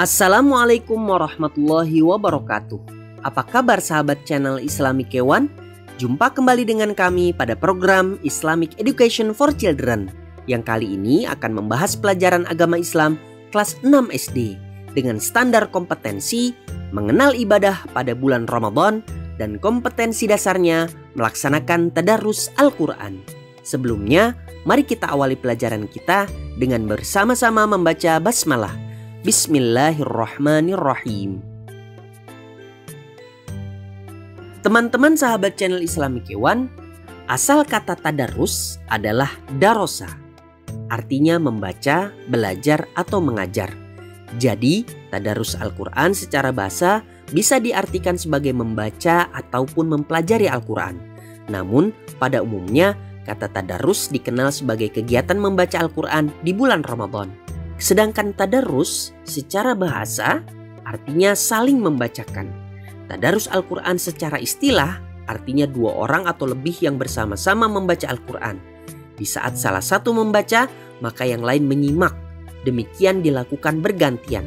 Assalamualaikum warahmatullahi wabarakatuh. Apa kabar sahabat channel Islamic Kewan? Jumpa kembali dengan kami pada program Islamic Education for Children yang kali ini akan membahas pelajaran agama Islam kelas 6 SD dengan standar kompetensi mengenal ibadah pada bulan Ramadan dan kompetensi dasarnya melaksanakan tadarus Al-Quran. Sebelumnya, mari kita awali pelajaran kita dengan bersama-sama membaca basmalah. Bismillahirrahmanirrahim. Teman-teman sahabat channel Islamic Kewan, asal kata tadarus adalah darosa. Artinya membaca, belajar, atau mengajar. Jadi, tadarus Al-Quran secara bahasa bisa diartikan sebagai membaca ataupun mempelajari Al-Quran. Namun, pada umumnya, kata tadarus dikenal sebagai kegiatan membaca Al-Quran di bulan Ramadan. Sedangkan tadarus secara bahasa artinya saling membacakan. Tadarus Al-Quran secara istilah artinya dua orang atau lebih yang bersama-sama membaca Al-Quran. Di saat salah satu membaca, maka yang lain menyimak. Demikian dilakukan bergantian.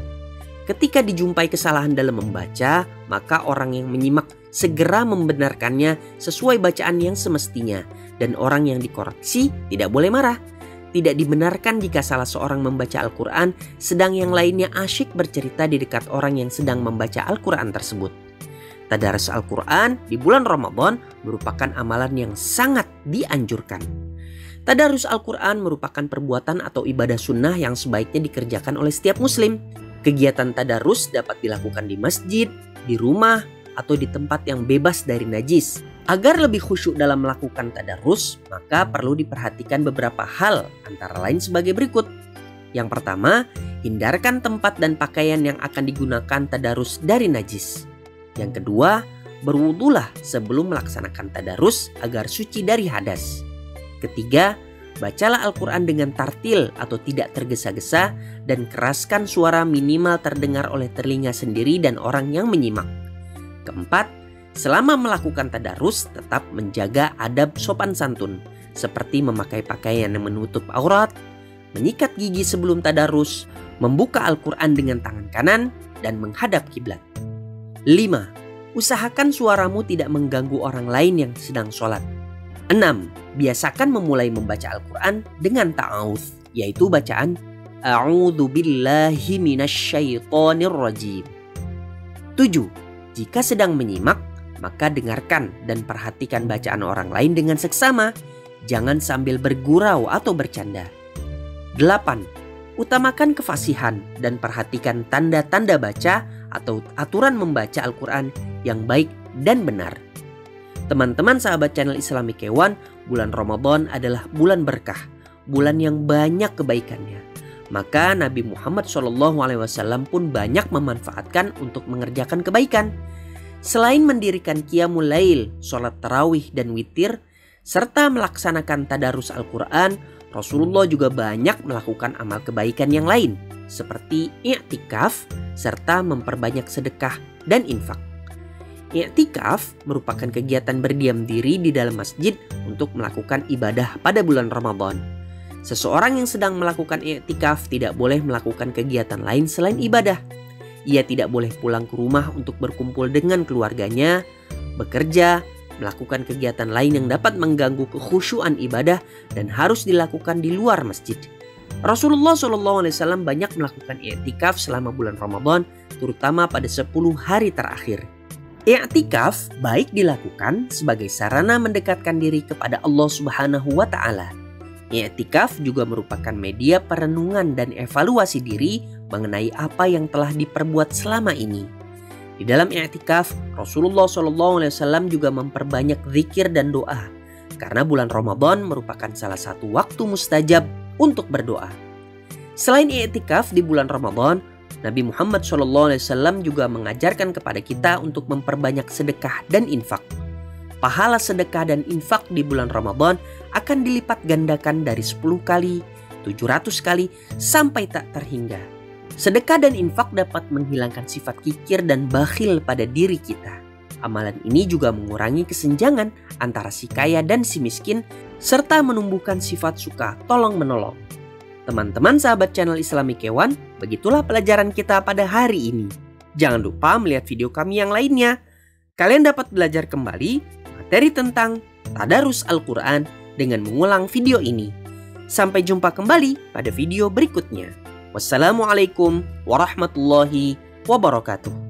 Ketika dijumpai kesalahan dalam membaca, maka orang yang menyimak segera membenarkannya sesuai bacaan yang semestinya. Dan orang yang dikoreksi tidak boleh marah. Tidak dibenarkan jika salah seorang membaca Al-Quran sedang yang lainnya asyik bercerita di dekat orang yang sedang membaca Al-Quran tersebut. Tadarus Al-Quran di bulan Ramadan merupakan amalan yang sangat dianjurkan. Tadarus Al-Quran merupakan perbuatan atau ibadah sunnah yang sebaiknya dikerjakan oleh setiap muslim. Kegiatan tadarus dapat dilakukan di masjid, di rumah, atau di tempat yang bebas dari najis. Agar lebih khusyuk dalam melakukan tadarus, maka perlu diperhatikan beberapa hal, antara lain sebagai berikut. Yang pertama, hindarkan tempat dan pakaian yang akan digunakan tadarus dari najis. Yang kedua, berwudulah sebelum melaksanakan tadarus agar suci dari hadas. Ketiga, bacalah Al-Quran dengan tartil atau tidak tergesa-gesa dan keraskan suara minimal terdengar oleh telinga sendiri dan orang yang menyimak. Keempat, selama melakukan tadarus tetap menjaga adab sopan santun seperti memakai pakaian yang menutup aurat, menyikat gigi sebelum tadarus, membuka Al-Quran dengan tangan kanan, dan menghadap kiblat. 5. Usahakan suaramu tidak mengganggu orang lain yang sedang sholat. 6. Biasakan memulai membaca Al-Quran dengan ta'awudz, yaitu bacaan A'udzu billahi minasyaitonir rajim. 7. Jika sedang menyimak, maka dengarkan dan perhatikan bacaan orang lain dengan seksama. Jangan sambil bergurau atau bercanda. 8. Utamakan kefasihan dan perhatikan tanda-tanda baca atau aturan membaca Al-Quran yang baik dan benar. Teman-teman sahabat channel Islamic Kewan, bulan Ramadan adalah bulan berkah, bulan yang banyak kebaikannya. Maka Nabi Muhammad SAW pun banyak memanfaatkan untuk mengerjakan kebaikan. Selain mendirikan qiyamul lail, sholat tarawih dan witir, serta melaksanakan tadarus Al-Quran, Rasulullah juga banyak melakukan amal kebaikan yang lain, seperti i'tikaf, serta memperbanyak sedekah dan infak. I'tikaf merupakan kegiatan berdiam diri di dalam masjid untuk melakukan ibadah pada bulan Ramadan. Seseorang yang sedang melakukan i'tikaf tidak boleh melakukan kegiatan lain selain ibadah. Ia tidak boleh pulang ke rumah untuk berkumpul dengan keluarganya, bekerja, melakukan kegiatan lain yang dapat mengganggu kekhusyuan ibadah dan harus dilakukan di luar masjid. Rasulullah SAW banyak melakukan i'tikaf selama bulan Ramadan, terutama pada 10 hari terakhir. I'tikaf baik dilakukan sebagai sarana mendekatkan diri kepada Allah Subhanahu wa Ta'ala. I'tikaf juga merupakan media perenungan dan evaluasi diri mengenai apa yang telah diperbuat selama ini. Di dalam i'tikaf, Rasulullah SAW juga memperbanyak zikir dan doa, karena bulan Ramadan merupakan salah satu waktu mustajab untuk berdoa. Selain i'tikaf di bulan Ramadan, Nabi Muhammad SAW juga mengajarkan kepada kita untuk memperbanyak sedekah dan infak. Pahala sedekah dan infak di bulan Ramadan akan dilipat gandakan dari 10 kali, 700 kali, sampai tak terhingga. Sedekah dan infak dapat menghilangkan sifat kikir dan bakhil pada diri kita. Amalan ini juga mengurangi kesenjangan antara si kaya dan si miskin, serta menumbuhkan sifat suka tolong-menolong. Teman-teman sahabat channel Islami Kewan, begitulah pelajaran kita pada hari ini. Jangan lupa melihat video kami yang lainnya. Kalian dapat belajar kembali materi tentang Tadarus Al-Quran dengan mengulang video ini. Sampai jumpa kembali pada video berikutnya. Wassalamualaikum warahmatullahi wabarakatuh.